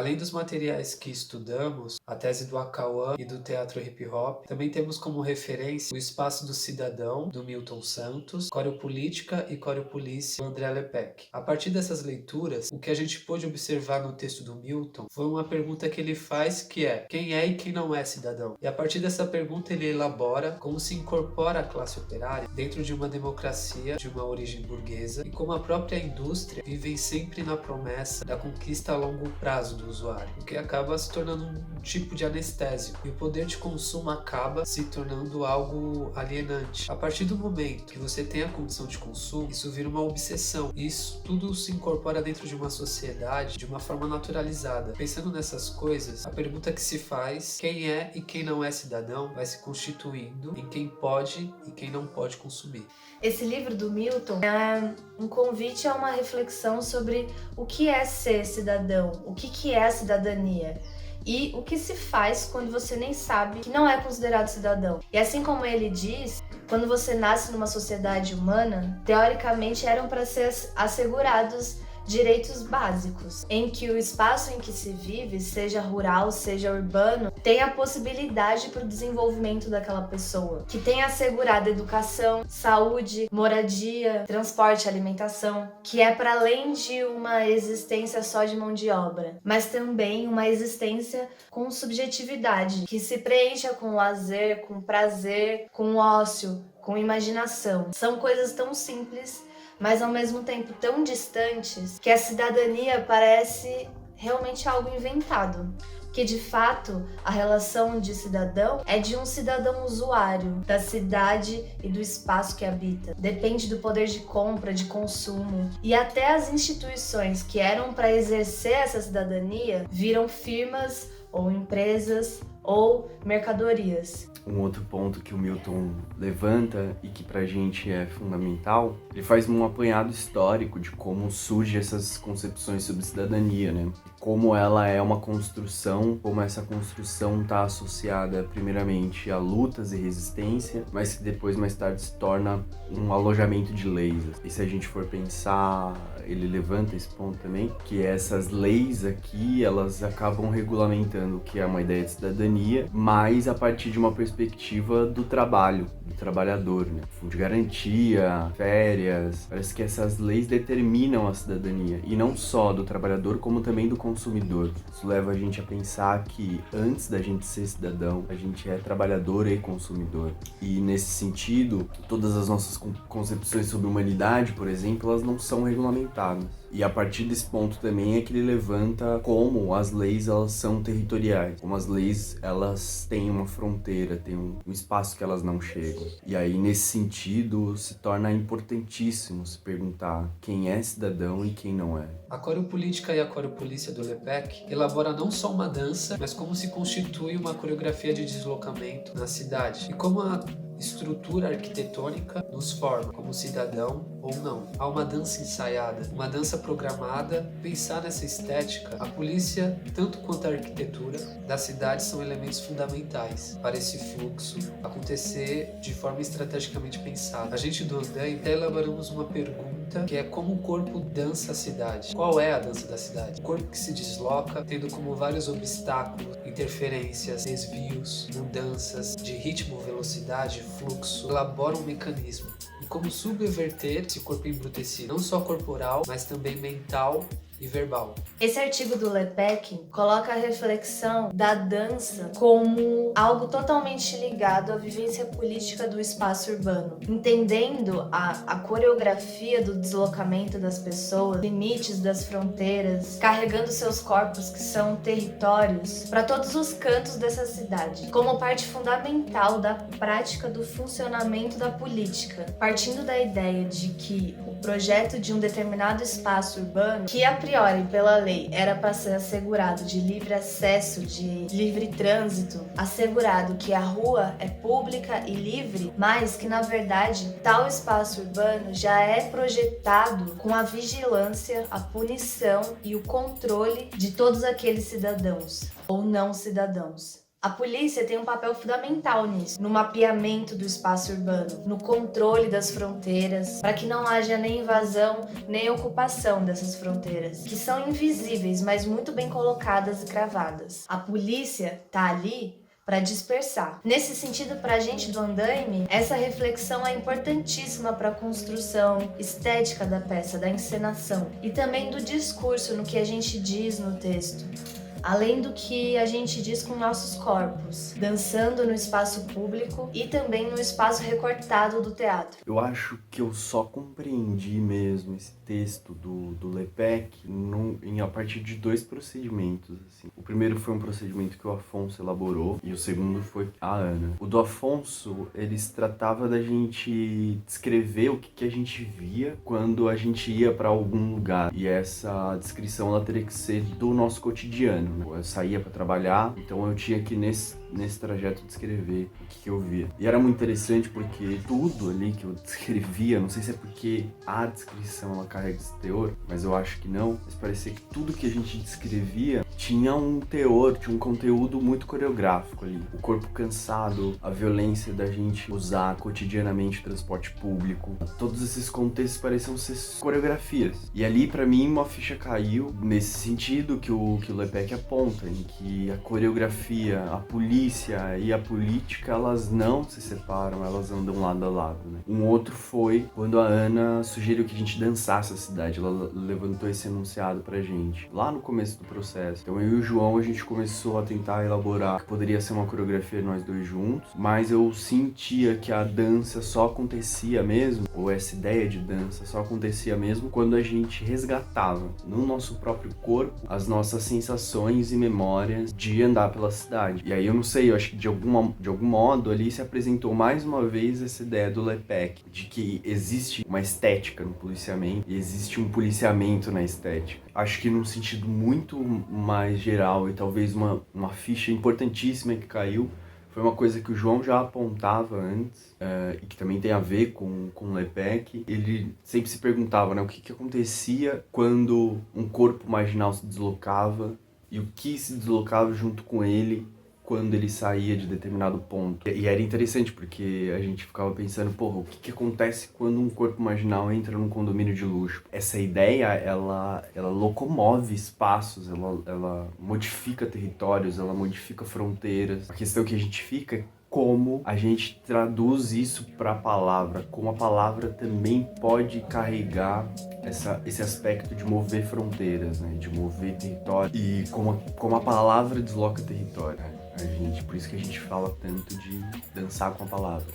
Além dos materiais que estudamos, a tese do Acauã e do teatro hip hop, também temos como referência o Espaço do Cidadão, do Milton Santos, Coreopolítica e Coreopolícia, do André Lepec. A partir dessas leituras, o que a gente pôde observar no texto do Milton foi uma pergunta que ele faz, que é: quem é e quem não é cidadão? E a partir dessa pergunta ele elabora como se incorpora a classe operária dentro de uma democracia de uma origem burguesa e como a própria indústria vive sempre na promessa da conquista a longo prazo do usuário, o que acaba se tornando um tipo de anestésico, e o poder de consumo acaba se tornando algo alienante. A partir do momento que você tem a condição de consumo, isso vira uma obsessão, e isso tudo se incorpora dentro de uma sociedade de uma forma naturalizada. Pensando nessas coisas, a pergunta que se faz, quem é e quem não é cidadão, vai se constituindo em quem pode e quem não pode consumir. Esse livro do Milton é um convite a uma reflexão sobre o que é ser cidadão, o que é a cidadania e o que se faz quando você nem sabe que não é considerado cidadão. E assim como ele diz, quando você nasce numa sociedade humana, teoricamente eram para ser assegurados direitos básicos, em que o espaço em que se vive, seja rural, seja urbano, tenha a possibilidade para o desenvolvimento daquela pessoa, que tenha assegurada educação, saúde, moradia, transporte, alimentação, que é para além de uma existência só de mão de obra, mas também uma existência com subjetividade, que se preencha com lazer, com prazer, com ócio, com imaginação. São coisas tão simples, mas ao mesmo tempo tão distantes, que a cidadania parece realmente algo inventado. Que de fato a relação de cidadão é de um cidadão usuário da cidade e do espaço que habita. Depende do poder de compra, de consumo, e até as instituições que eram para exercer essa cidadania viram firmas ou empresas ou mercadorias. Um outro ponto que o Milton levanta e que pra gente é fundamental, ele faz um apanhado histórico de como surgem essas concepções sobre cidadania, né? Como ela é uma construção, como essa construção está associada primeiramente a lutas e resistência, mas que depois, mais tarde, se torna um alojamento de leis. E se a gente for pensar, ele levanta esse ponto também, que essas leis aqui, elas acabam regulamentando o que é uma ideia de cidadania, mas a partir de uma perspectiva do trabalho, do trabalhador, né? Fundo de garantia, férias, parece que essas leis determinam a cidadania, e não só do trabalhador, como também do consumidor. Isso leva a gente a pensar que antes da gente ser cidadão, a gente é trabalhador e consumidor. E nesse sentido, todas as nossas concepções sobre humanidade, por exemplo, elas não são regulamentadas. E a partir desse ponto também é que ele levanta como as leis elas são territoriais, como as leis elas têm uma fronteira, têm um espaço que elas não chegam. E aí nesse sentido se torna importantíssimo se perguntar quem é cidadão e quem não é. A coreopolítica e a coreopolícia do Lepec elabora não só uma dança, mas como se constitui uma coreografia de deslocamento na cidade e como a estrutura arquitetônica nos forma como cidadão ou não. Há uma dança ensaiada, uma dança programada. Pensar nessa estética, a polícia, tanto quanto a arquitetura da cidade, são elementos fundamentais para esse fluxo acontecer de forma estrategicamente pensada. A gente do Andaime até elaboramos uma pergunta que é: como o corpo dança a cidade? Qual é a dança da cidade? O corpo que se desloca, tendo como vários obstáculos, interferências, desvios, mudanças de ritmo, velocidade, fluxo, elabora um mecanismo. E como subverter esse corpo embrutecido, não só corporal, mas também mental e verbal. Esse artigo do Lepec coloca a reflexão da dança como algo totalmente ligado à vivência política do espaço urbano, entendendo a coreografia do deslocamento das pessoas, limites das fronteiras, carregando seus corpos, que são territórios, para todos os cantos dessa cidade, como parte fundamental da prática do funcionamento da política, partindo da ideia de que o projeto de um determinado espaço urbano, que a priori, pela lei, era para ser assegurado de livre acesso, de livre trânsito, assegurado que a rua é pública e livre, mas que, na verdade, tal espaço urbano já é projetado com a vigilância, a punição e o controle de todos aqueles cidadãos ou não cidadãos. A polícia tem um papel fundamental nisso, no mapeamento do espaço urbano, no controle das fronteiras, para que não haja nem invasão, nem ocupação dessas fronteiras, que são invisíveis, mas muito bem colocadas e cravadas. A polícia tá ali para dispersar. Nesse sentido, para a gente do andaime, essa reflexão é importantíssima para a construção estética da peça, da encenação e também do discurso no que a gente diz no texto. Além do que a gente diz com nossos corpos, dançando no espaço público e também no espaço recortado do teatro. Eu acho que eu só compreendi mesmo esse texto do Lepec a partir de 2 procedimentos. Assim. O primeiro foi um procedimento que o Afonso elaborou e o segundo foi a Ana. O do Afonso, eles tratava da gente descrever o que a gente via quando a gente ia para algum lugar. E essa descrição ela teria que ser do nosso cotidiano. Eu saía para trabalhar, então eu tinha que nesse trajeto descrever o que eu via. E era muito interessante porque tudo ali que eu descrevia, não sei se é porque a descrição ela carrega esse teor, mas eu acho que não, mas parecia que tudo que a gente descrevia tinha um teor, tinha um conteúdo muito coreográfico ali. O corpo cansado, a violência da gente usar cotidianamente o transporte público, todos esses contextos pareciam ser coreografias. E ali, pra mim, uma ficha caiu nesse sentido que o Lepec aponta, em que a coreografia, a polícia e a política, elas não se separam, elas andam lado a lado, né? Um outro foi quando a Ana sugeriu que a gente dançasse a cidade, ela levantou esse enunciado pra gente, lá no começo do processo. Então eu e o João, a gente começou a tentar elaborar que poderia ser uma coreografia nós dois juntos, mas eu sentia que a dança só acontecia mesmo, ou essa ideia de dança só acontecia mesmo quando a gente resgatava no nosso próprio corpo as nossas sensações e memórias de andar pela cidade. E aí eu não sei, eu acho que de algum modo ali se apresentou mais uma vez essa ideia do Lepec, de que existe uma estética no policiamento e existe um policiamento na estética. Acho que num sentido muito mais geral e talvez uma ficha importantíssima que caiu, foi uma coisa que o João já apontava antes, e que também tem a ver com o Lepec. Ele sempre se perguntava, né, o que acontecia quando um corpo marginal se deslocava e o que se deslocava junto com ele quando ele saía de determinado ponto. E era interessante porque a gente ficava pensando, porra, o que acontece quando um corpo marginal entra num condomínio de luxo? Essa ideia, ela locomove espaços, ela modifica territórios, ela modifica fronteiras. A questão que a gente fica é como a gente traduz isso para a palavra, como a palavra também pode carregar esse aspecto de mover fronteiras, né? De mover território, e como a palavra desloca território. Por isso que a gente fala tanto de dançar com a palavra.